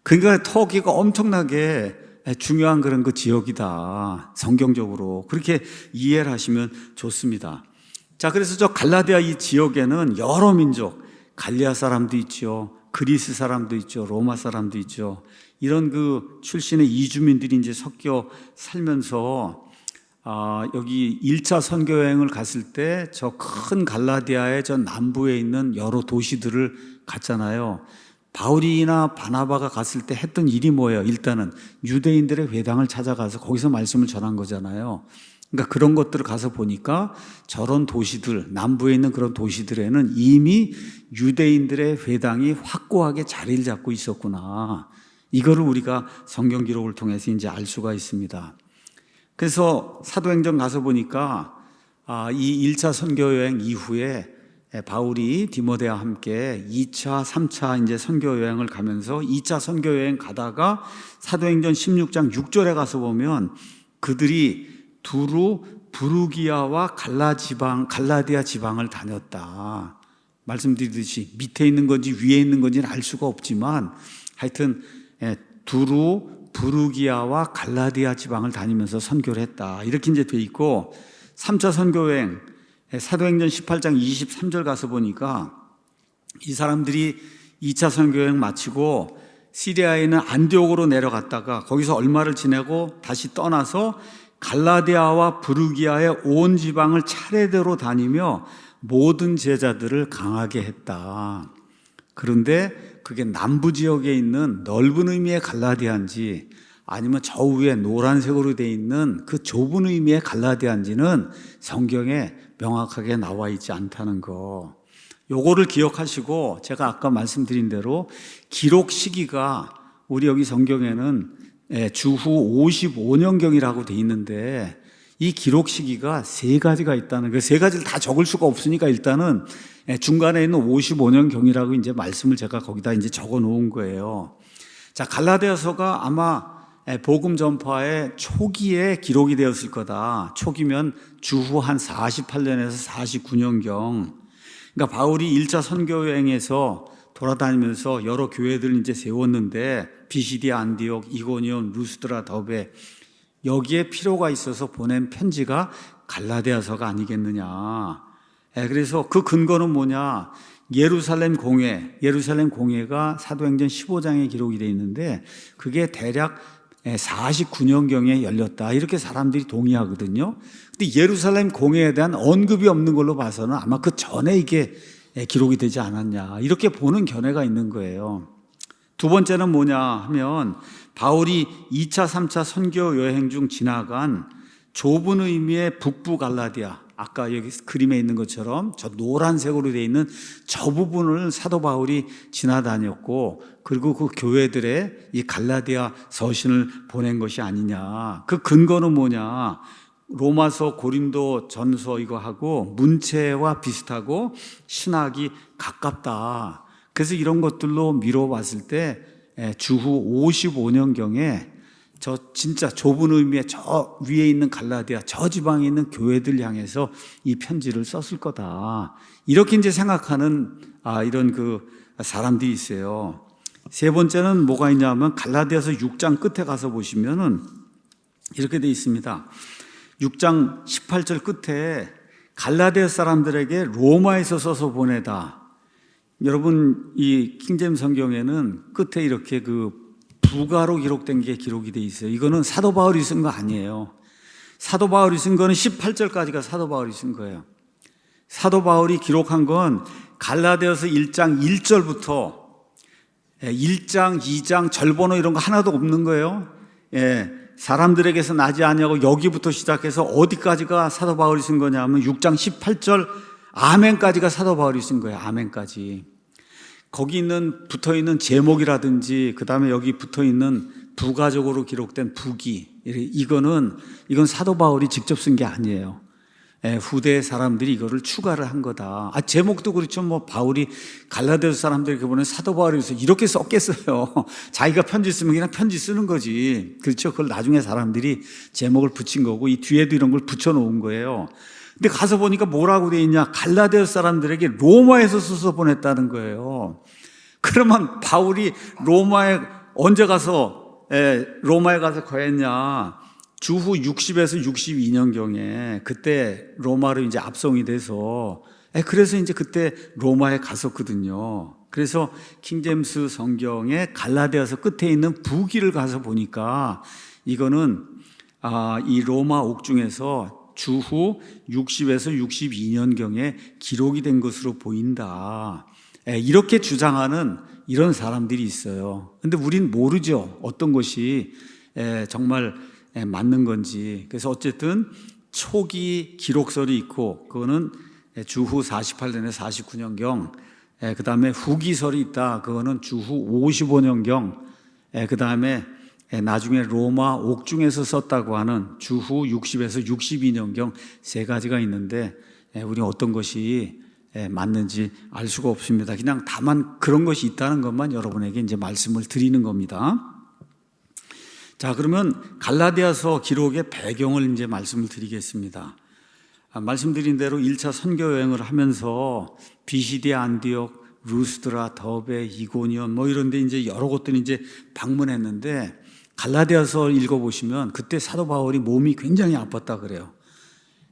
그러니까 터키가 엄청나게 중요한 그런 그 지역이다. 성경적으로 그렇게 이해를 하시면 좋습니다. 자, 그래서 저 갈라디아 이 지역에는 여러 민족, 갈리아 사람도 있죠, 그리스 사람도 있죠, 로마 사람도 있죠. 이런 그 출신의 이주민들이 이제 섞여 살면서 여기 1차 선교 여행을 갔을 때 저 큰 갈라디아의 저 남부에 있는 여러 도시들을 갔잖아요. 바울이나 바나바가 갔을 때 했던 일이 뭐예요? 일단은 유대인들의 회당을 찾아가서 거기서 말씀을 전한 거잖아요. 그러니까 그런 것들을 가서 보니까 저런 도시들, 남부에 있는 그런 도시들에는 이미 유대인들의 회당이 확고하게 자리를 잡고 있었구나. 이거를 우리가 성경 기록을 통해서 이제 알 수가 있습니다. 그래서 사도행전 가서 보니까 이 1차 선교 여행 이후에 바울이 디모데와 함께 2차, 3차 이제 선교 여행을 가면서 2차 선교 여행 가다가 사도행전 16장 6절에 가서 보면 그들이 두루 부르기아와 갈라디아 지방을 다녔다. 말씀드리듯이 밑에 있는 건지 위에 있는 건지는 알 수가 없지만 하여튼 두루 부르기아와 갈라디아 지방을 다니면서 선교를 했다. 이렇게 이제 돼 있고, 3차 선교 여행 사도행전 18장 23절 가서 보니까 이 사람들이 2차 선교 여행 마치고 시리아에 있는 안디옥으로 내려갔다가 거기서 얼마를 지내고 다시 떠나서 갈라디아와 부르기아의 온 지방을 차례대로 다니며 모든 제자들을 강하게 했다. 그런데 그게 남부 지역에 있는 넓은 의미의 갈라디아인지 아니면 저 위에 노란색으로 되어 있는 그 좁은 의미의 갈라디아인지는 성경에 명확하게 나와 있지 않다는 거, 요거를 기억하시고, 제가 아까 말씀드린 대로 기록 시기가 우리 여기 성경에는 주후 55년경이라고 돼 있는데 이 기록 시기가 3가지가 있다는 거, 3가지를 다 적을 수가 없으니까 일단은 중간에 있는 55년경이라고 이제 말씀을 제가 거기다 이제 적어 놓은 거예요. 자, 갈라디아서가 아마 복음 전파의 초기에 기록이 되었을 거다. 초기면 주후 한 48년에서 49년경. 그러니까 바울이 1차 선교 여행에서 돌아다니면서 여러 교회들을 이제 세웠는데 비시디아, 안디옥, 이고니온, 루스드라, 더베, 여기에 필요가 있어서 보낸 편지가 갈라디아서가 아니겠느냐. 그래서 그 근거는 뭐냐? 예루살렘 공회가 사도행전 15장에 기록이 되어 있는데 그게 대략 49년경에 열렸다. 이렇게 사람들이 동의하거든요. 근데 예루살렘 공회에 대한 언급이 없는 걸로 봐서는 아마 그 전에 이게 기록이 되지 않았냐. 이렇게 보는 견해가 있는 거예요. 두 번째는 뭐냐 하면 바울이 2차, 3차 선교 여행 중 지나간 좁은 의미의 북부 갈라디아, 아까 여기 그림에 있는 것처럼 저 노란색으로 되어 있는 저 부분을 사도 바울이 지나다녔고, 그리고 그 교회들의 이 갈라디아 서신을 보낸 것이 아니냐. 그 근거는 뭐냐? 로마서, 고린도 전서 이거 하고 문체와 비슷하고 신학이 가깝다. 그래서 이런 것들로 미뤄봤을 때 주후 55년경에 저 진짜 좁은 의미의 저 위에 있는 갈라디아 저 지방에 있는 교회들 향해서 이 편지를 썼을 거다. 이렇게 이제 생각하는 이런 그 사람들이 있어요. 세 번째는 뭐가 있냐면 갈라디아서 6장 끝에 가서 보시면은 이렇게 돼 있습니다. 6장 18절 끝에 갈라디아 사람들에게 로마에서 써서 보내다. 여러분 이 킹제임스 성경에는 끝에 이렇게 그 부가로 기록된 게 기록이 돼 있어요. 이거는 사도 바울이 쓴 거 아니에요. 사도 바울이 쓴 거는 18절까지가 사도 바울이 쓴 거예요. 사도 바울이 기록한 건 갈라디아서 1장 1절부터 1장, 2장, 절번호 이런 거 하나도 없는 거예요. 사람들에게서 나지 아니하고 여기부터 시작해서 어디까지가 사도 바울이 쓴 거냐면 6장 18절 아멘까지가 사도 바울이 쓴 거예요. 아멘까지. 거기 있는 붙어있는 제목이라든지 그 다음에 여기 붙어있는 부가적으로 기록된 부기 이건 사도 바울이 직접 쓴 게 아니에요. 후대 사람들이 이거를 추가를 한 거다. 제목도 그렇죠. 뭐 바울이 갈라디아서 사람들에게 보낸 사도 바울에서 이렇게 썼겠어요. 자기가 편지 쓰면 그냥 편지 쓰는 거지. 그렇죠. 그걸 나중에 사람들이 제목을 붙인 거고 이 뒤에도 이런 걸 붙여놓은 거예요. 근데 가서 보니까 뭐라고 돼 있냐? 갈라디아 사람들에게 로마에서 써서 보냈다는 거예요. 그러면 바울이 로마에 언제 가서 로마에 가서 거했냐? 주후 60에서 62년경에 그때 로마로 이제 압송이 돼서 그래서 이제 그때 로마에 갔었거든요. 그래서 킹제임스 성경의 갈라디아서 끝에 있는 부기를 가서 보니까 이거는 이 로마 옥중에서 주후 60에서 62년경에 기록이 된 것으로 보인다. 이렇게 주장하는 이런 사람들이 있어요. 근데 우린 모르죠. 어떤 것이 정말 맞는 건지. 그래서 어쨌든 초기 기록설이 있고 그거는 주후 48년에서 49년경, 그 다음에 후기설이 있다. 그거는 주후 55년경, 그 다음에 나중에 로마 옥중에서 썼다고 하는 주후 60에서 62년경 세 가지가 있는데 우리 어떤 것이 맞는지 알 수가 없습니다. 그냥 다만 그런 것이 있다는 것만 여러분에게 이제 말씀을 드리는 겁니다. 자, 그러면 갈라디아서 기록의 배경을 이제 말씀을 드리겠습니다. 말씀드린 대로 1차 선교 여행을 하면서 비시디아, 안디옥, 루스드라, 더베, 이고니온 뭐 이런 데 이제 여러 곳들 이제 방문했는데 갈라디아서 읽어보시면 그때 사도 바울이 몸이 굉장히 아팠다 그래요.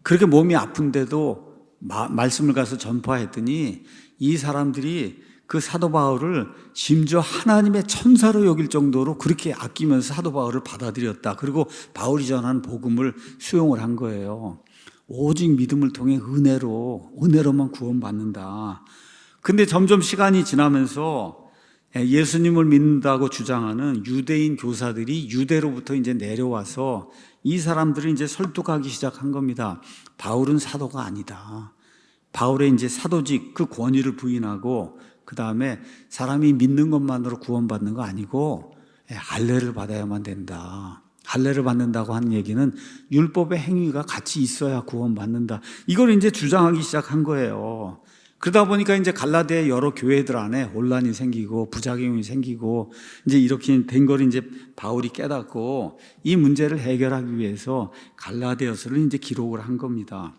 그렇게 몸이 아픈데도 말씀을 가서 전파했더니 이 사람들이 그 사도 바울을 심지어 하나님의 천사로 여길 정도로 그렇게 아끼면서 사도 바울을 받아들였다. 그리고 바울이 전한 복음을 수용을 한 거예요. 오직 믿음을 통해 은혜로만 구원받는다. 근데 점점 시간이 지나면서 예수님을 믿는다고 주장하는 유대인 교사들이 유대로부터 이제 내려와서 이 사람들을 이제 설득하기 시작한 겁니다. 바울은 사도가 아니다. 바울의 이제 사도직 그 권위를 부인하고 그 다음에 사람이 믿는 것만으로 구원받는 거 아니고 할례를 받아야만 된다. 할례를 받는다고 하는 얘기는 율법의 행위가 같이 있어야 구원받는다. 이걸 이제 주장하기 시작한 거예요. 그러다 보니까 이제 갈라디아 여러 교회들 안에 혼란이 생기고 부작용이 생기고 이제 이렇게 된 걸 이제 바울이 깨닫고 이 문제를 해결하기 위해서 갈라디아서를 이제 기록을 한 겁니다.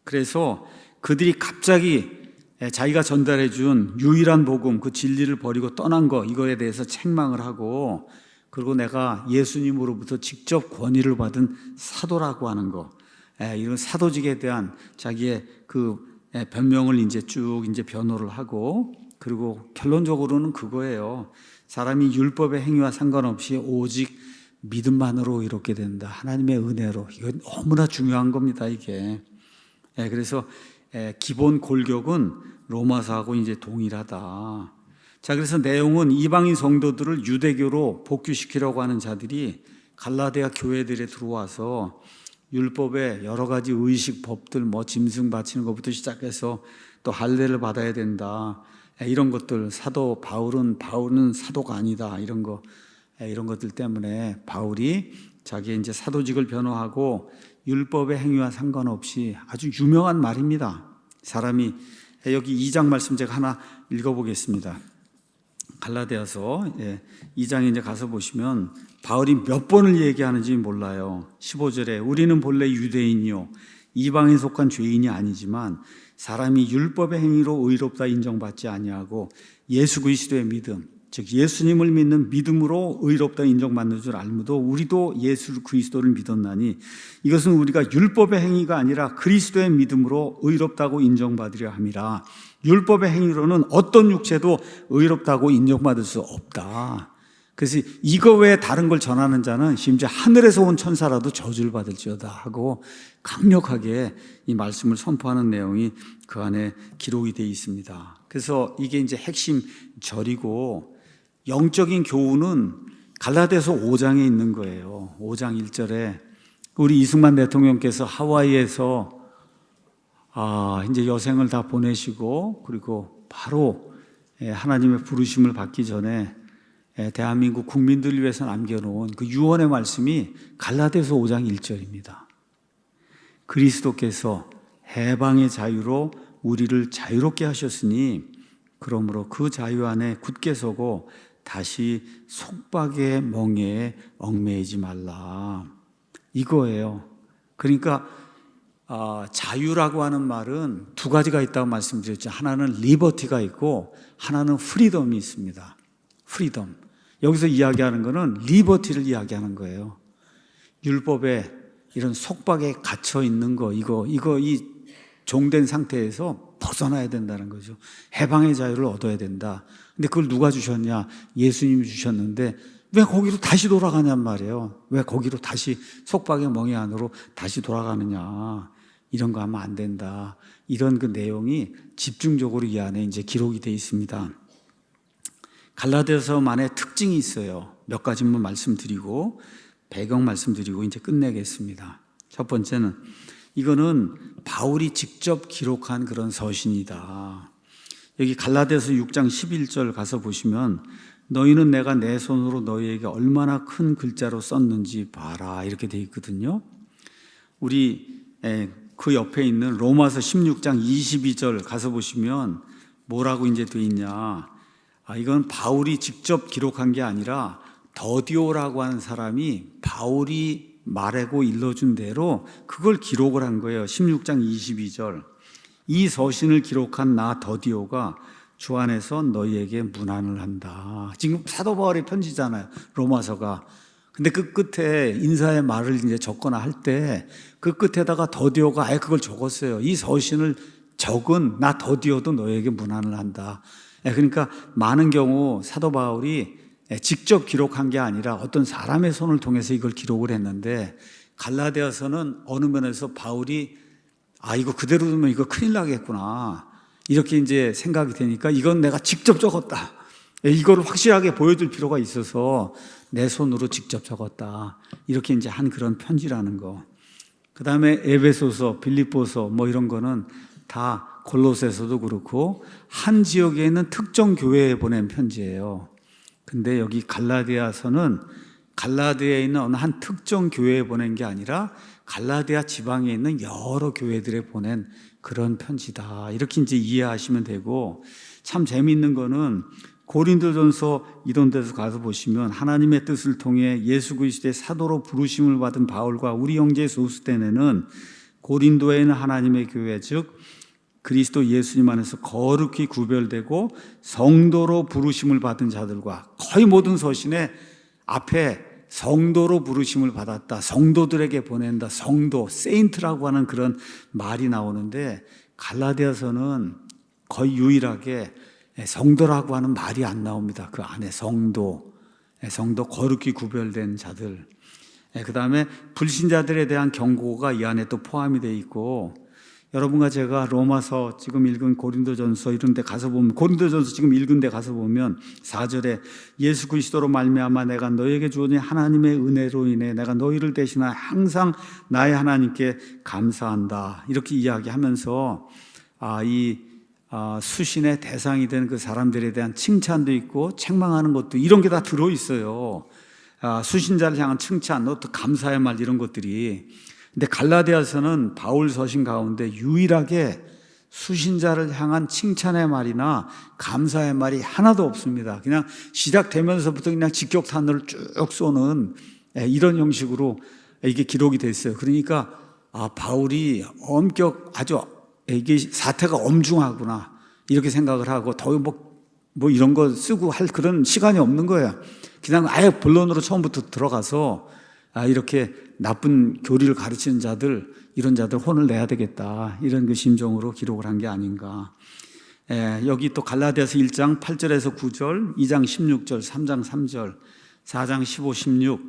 그래서 그들이 갑자기 자기가 전달해 준 유일한 복음, 그 진리를 버리고 떠난 거, 이거에 대해서 책망을 하고, 그리고 내가 예수님으로부터 직접 권위를 받은 사도라고 하는 거, 이런 사도직에 대한 자기의 그 변명을 이제 쭉 이제 변호를 하고, 그리고 결론적으로는 그거예요. 사람이 율법의 행위와 상관없이 오직 믿음만으로 이렇게 된다. 하나님의 은혜로. 이건 너무나 중요한 겁니다, 이게. 그래서 기본 골격은 로마서하고 이제 동일하다. 자, 그래서 내용은 이방인 성도들을 유대교로 복귀시키려고 하는 자들이 갈라디아 교회들에 들어와서 율법의 여러 가지 의식, 법들, 뭐 짐승 바치는 것부터 시작해서 또 할례를 받아야 된다. 이런 것들, 사도 바울은 사도가 아니다. 이런 것들 때문에 바울이 자기의 이제 사도직을 변호하고 율법의 행위와 상관없이 아주 유명한 말입니다. 사람이 여기 2장 말씀 제가 하나 읽어보겠습니다. 갈라디아서 2장에 이제 가서 보시면 바울이 몇 번을 얘기하는지 몰라요. 15절에 우리는 본래 유대인이요 이방에 속한 죄인이 아니지만 사람이 율법의 행위로 의롭다 인정받지 아니하고 예수 그리스도의 믿음, 즉 예수님을 믿는 믿음으로 의롭다 인정받는 줄 알므로 우리도 예수 그리스도를 믿었나니 이것은 우리가 율법의 행위가 아니라 그리스도의 믿음으로 의롭다고 인정받으려 함이라. 율법의 행위로는 어떤 육체도 의롭다고 인정받을 수 없다. 그래서 이거 외에 다른 걸 전하는 자는 심지어 하늘에서 온 천사라도 저주를 받을지어다 하고 강력하게 이 말씀을 선포하는 내용이 그 안에 기록이 되어 있습니다. 그래서 이게 이제 핵심 절이고 영적인 교훈은 갈라디아서 5장에 있는 거예요. 5장 1절에 우리 이승만 대통령께서 하와이에서 이제 여생을 다 보내시고 그리고 바로 하나님의 부르심을 받기 전에 대한민국 국민들을 위해서 남겨놓은 그 유언의 말씀이 갈라디아서 5장 1절입니다. 그리스도께서 해방의 자유로 우리를 자유롭게 하셨으니 그러므로 그 자유 안에 굳게 서고 다시 속박의 멍에에 얽매이지 말라. 이거예요. 그러니까 자유라고 하는 말은 두 가지가 있다고 말씀드렸죠. 하나는 리버티가 있고 하나는 프리덤이 있습니다. 프리덤. 여기서 이야기하는 거는 리버티를 이야기하는 거예요. 율법에 이런 속박에 갇혀 있는 거, 이 종된 상태에서 벗어나야 된다는 거죠. 해방의 자유를 얻어야 된다. 근데 그걸 누가 주셨냐? 예수님이 주셨는데 왜 거기로 다시 돌아가냔 말이에요. 왜 거기로 다시 속박의 멍에 안으로 다시 돌아가느냐? 이런 거 하면 안 된다. 이런 그 내용이 집중적으로 이 안에 이제 기록이 되어 있습니다. 갈라디아서만의 특징이 있어요. 몇 가지만 말씀드리고 배경 말씀드리고 이제 끝내겠습니다. 첫 번째는 이거는 바울이 직접 기록한 그런 서신이다. 여기 갈라디아서 6장 11절 가서 보시면 너희는 내가 내 손으로 너희에게 얼마나 큰 글자로 썼는지 봐라 이렇게 돼 있거든요. 우리 그 옆에 있는 로마서 16장 22절 가서 보시면 뭐라고 이제 돼 있냐? 이건 바울이 직접 기록한 게 아니라 더디오라고 하는 사람이 바울이 말하고 일러준 대로 그걸 기록을 한 거예요. 16장 22절. 이 서신을 기록한 나 더디오가 주 안에서 너희에게 문안을 한다. 지금 사도 바울의 편지잖아요. 로마서가. 근데 그 끝에 인사의 말을 이제 적거나 할 때 그 끝에다가 더디오가 아예 그걸 적었어요. 이 서신을 적은 나 더디오도 너희에게 문안을 한다. 그러니까 많은 경우 사도 바울이 직접 기록한 게 아니라 어떤 사람의 손을 통해서 이걸 기록을 했는데 갈라디아서는 어느 면에서 바울이 이거 그대로 두면 이거 큰일 나겠구나 이렇게 이제 생각이 되니까 이건 내가 직접 적었다. 이거를 확실하게 보여줄 필요가 있어서 내 손으로 직접 적었다. 이렇게 이제 한 그런 편지라는 거. 그 다음에 에베소서, 빌립보서 뭐 이런 거는 다 골로새서도 그렇고 한 지역에 있는 특정 교회에 보낸 편지예요. 근데 여기 갈라디아서는 갈라디아에 있는 어느 한 특정 교회에 보낸 게 아니라 갈라디아 지방에 있는 여러 교회들에 보낸 그런 편지다. 이렇게 이제 이해하시면 되고 참 재미있는 거는 고린도전서 이런 데서 가서 보시면 하나님의 뜻을 통해 예수 그리스도의 사도로 부르심을 받은 바울과 우리 형제 소스데네는 고린도에 있는 하나님의 교회 즉 그리스도 예수님 안에서 거룩히 구별되고 성도로 부르심을 받은 자들과 거의 모든 서신에 앞에 성도로 부르심을 받았다. 성도들에게 보낸다. 성도, 세인트라고 하는 그런 말이 나오는데 갈라디아서는 거의 유일하게 성도라고 하는 말이 안 나옵니다. 그 안에 성도 거룩히 구별된 자들. 그 다음에 불신자들에 대한 경고가 이 안에 또 포함이 되어 있고 여러분과 제가 로마서 지금 읽은 고린도전서 이런 데 가서 보면 고린도전서 지금 읽은 데 가서 보면 4절에 예수 그리스도로 말미암아 내가 너희에게 주어진 하나님의 은혜로 인해 내가 너희를 대신하여 항상 나의 하나님께 감사한다. 이렇게 이야기하면서 이 수신의 대상이 된 그 사람들에 대한 칭찬도 있고 책망하는 것도 이런 게 다 들어있어요. 수신자를 향한 칭찬, 또 감사의 말 이런 것들이. 근데 갈라디아서는 바울 서신 가운데 유일하게 수신자를 향한 칭찬의 말이나 감사의 말이 하나도 없습니다. 그냥 시작되면서부터 그냥 직격탄을 쭉 쏘는 이런 형식으로 이게 기록이 됐어요. 그러니까 바울이 아주 이게 사태가 엄중하구나 이렇게 생각을 하고 더 뭐 이런 거 쓰고 할 그런 시간이 없는 거예요. 그냥 아예 본론으로 처음부터 들어가서 이렇게 나쁜 교리를 가르치는 자들, 이런 자들 혼을 내야 되겠다, 이런 그 심정으로 기록을 한 게 아닌가. 여기 또 갈라디아서 1장 8절에서 9절, 2장 16절, 3장 3절, 4장 15, 16,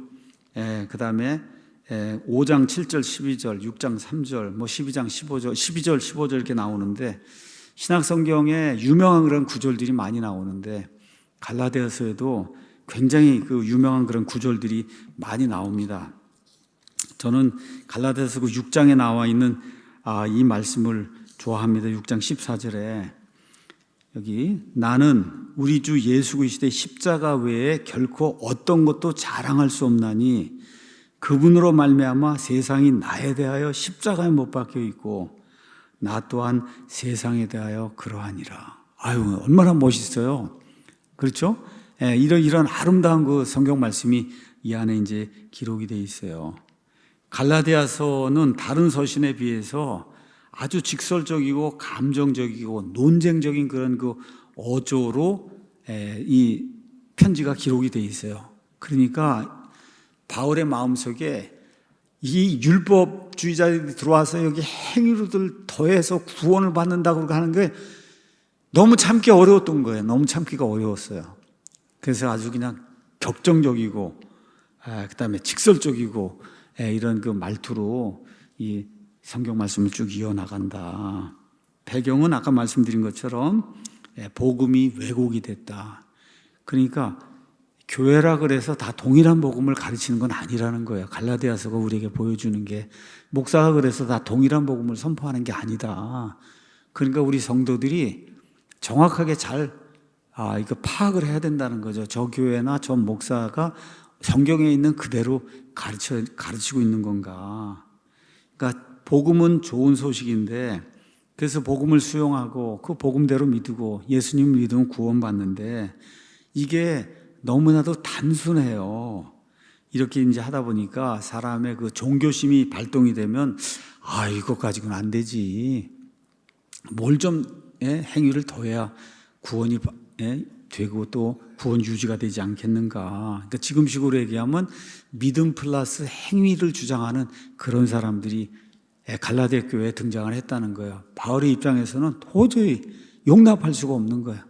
그 다음에 5장 7절, 12절, 6장 3절, 뭐 12장 15절, 12절, 15절 이렇게 나오는데, 신약 성경에 유명한 그런 구절들이 많이 나오는데 갈라디아서에도 굉장히 그 유명한 그런 구절들이 많이 나옵니다. 저는 갈라디아서 그 6장에 나와 있는 이 말씀을 좋아합니다. 6장 14절에 여기 나는 우리 주 예수 그리스도의 십자가 외에 결코 어떤 것도 자랑할 수 없나니 그분으로 말미암아 세상이 나에 대하여 십자가에 못 박혀 있고 나 또한 세상에 대하여 그러하니라. 아유, 얼마나 멋있어요. 그렇죠? 이런 아름다운 그 성경 말씀이 이 안에 이제 기록이 되어 있어요. 갈라디아서는 다른 서신에 비해서 아주 직설적이고 감정적이고 논쟁적인 그런 그 어조로 이 편지가 기록이 되어 있어요. 그러니까 바울의 마음속에 이 율법주의자들이 들어와서 여기 행위로들 더해서 구원을 받는다고 하는 게 너무 참기 어려웠던 거예요. 너무 참기가 어려웠어요. 그래서 아주 그냥 격정적이고 그다음에 직설적이고 이런 그 말투로 이 성경 말씀을 쭉 이어나간다. 배경은 아까 말씀드린 것처럼 복음이 왜곡이 됐다. 그러니까 교회라 그래서 다 동일한 복음을 가르치는 건 아니라는 거예요. 갈라디아서가 우리에게 보여주는 게 목사가 그래서 다 동일한 복음을 선포하는 게 아니다. 그러니까 우리 성도들이 정확하게 잘 이거 파악을 해야 된다는 거죠. 저 교회나 저 목사가 성경에 있는 그대로 가르치고 있는 건가. 그러니까 복음은 좋은 소식인데 그래서 복음을 수용하고 그 복음대로 믿고 예수님을 믿으면 구원받는데 이게 너무나도 단순해요. 이렇게 이제 하다 보니까 사람의 그 종교심이 발동이 되면 이것 가지고는 안 되지. 뭘 좀 행위를 더해야 구원이 되고 또 구원 유지가 되지 않겠는가. 그러니까 지금식으로 얘기하면 믿음 플러스 행위를 주장하는 그런 사람들이 갈라디아 교회에 등장을 했다는 거예요. 바울의 입장에서는 도저히 용납할 수가 없는 거예요.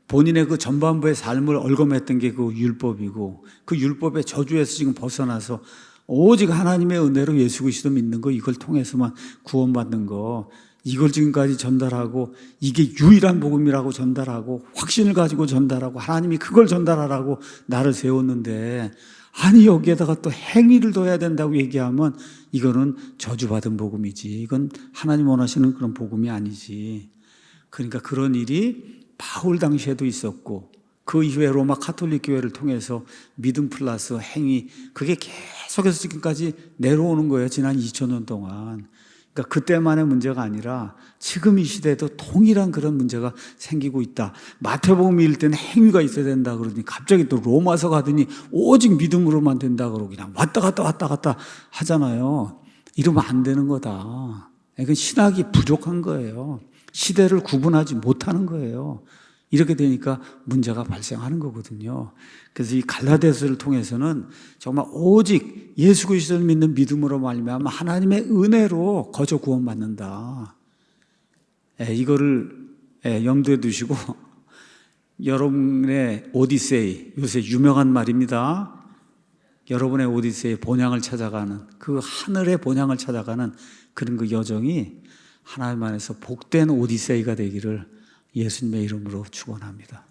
본인의 그 전반부의 삶을 얽어맸던 게 그 율법이고 그 율법의 저주에서 지금 벗어나서 오직 하나님의 은혜로 예수 그리스도 믿는 거, 이걸 통해서만 구원받는 거, 이걸 지금까지 전달하고 이게 유일한 복음이라고 전달하고 확신을 가지고 전달하고 하나님이 그걸 전달하라고 나를 세웠는데 여기에다가 또 행위를 둬야 된다고 얘기하면 이거는 저주받은 복음이지, 이건 하나님 원하시는 그런 복음이 아니지. 그러니까 그런 일이 바울 당시에도 있었고 그 이후에 로마 카톨릭 교회를 통해서 믿음 플러스 행위, 그게 계속해서 지금까지 내려오는 거예요. 지난 2000년 동안. 그러니까 그때만의 문제가 아니라 지금 이 시대에도 동일한 그런 문제가 생기고 있다. 마태복음 읽을 때는 행위가 있어야 된다 그러더니 갑자기 또 로마서 가더니 오직 믿음으로만 된다 그러고 그냥 왔다 갔다 하잖아요. 이러면 안 되는 거다. 이건 신학이 부족한 거예요. 시대를 구분하지 못하는 거예요. 이렇게 되니까 문제가 발생하는 거거든요. 그래서 이 갈라디아서를 통해서는 정말 오직 예수 그리스도를 믿는 믿음으로 말미암아 하나님의 은혜로 거저 구원받는다. 이거를 염두에 두시고 여러분의 오디세이, 요새 유명한 말입니다. 여러분의 오디세이, 본향을 찾아가는 그 하늘의 본향을 찾아가는 그런 그 여정이 하나님 안에서 복된 오디세이가 되기를 예수님의 이름으로 축원합니다.